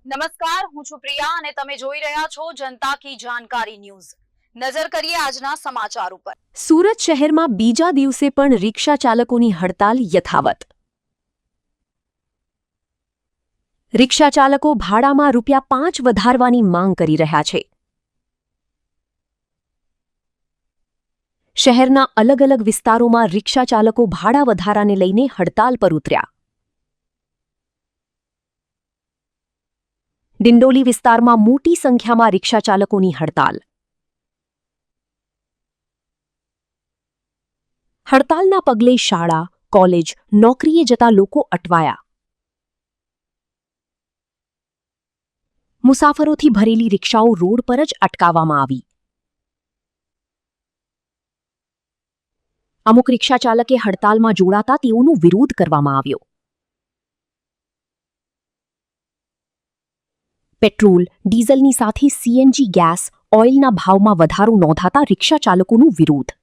નમસ્કાર, હું છું પ્રિયા અને તમે જોઈ રહ્યા છો જનતા કી જાણકારી ન્યૂઝ। નજર કરીએ આજના સમાચાર ઉપર। સુરત શહેરમાં બીજા દિવસે પણ રિક્ષા ચાલકોની હડતાલ યથાવત। રિક્ષા ચાલકો ભાડામાં ₹5 વધારવાની માંગ કરી રહ્યા છે। શહેરના અલગ અલગ વિસ્તારોમાં રિક્ષા ચાલકો ભાડા વધારાને લઈને હડતાલ પર ઉતર્યા। ડિંડોલી વિસ્તારમાં મોટી સંખ્યામાં રિક્ષા ચાલકોની હડતાલ। હડતાલના પગલે શાળા, કોલેજ, નોકરીએ જતા લોકો અટવાયા। મુસાફરોથી ભરેલી રિક્ષાઓ રોડ પર જ અટકાવવામાં આવી। અમુક રિક્ષા ચાલકે હડતાલમાં જોડાતા તેઓનો વિરોધ કરવામાં આવ્યો। પેટ્રોલ, ડીઝલની સાથે સીએનજી ગેસ, ઓઇલના ભાવમાં વધારો નોંધાતા રિક્ષા ચાલકોનો વિરોધ।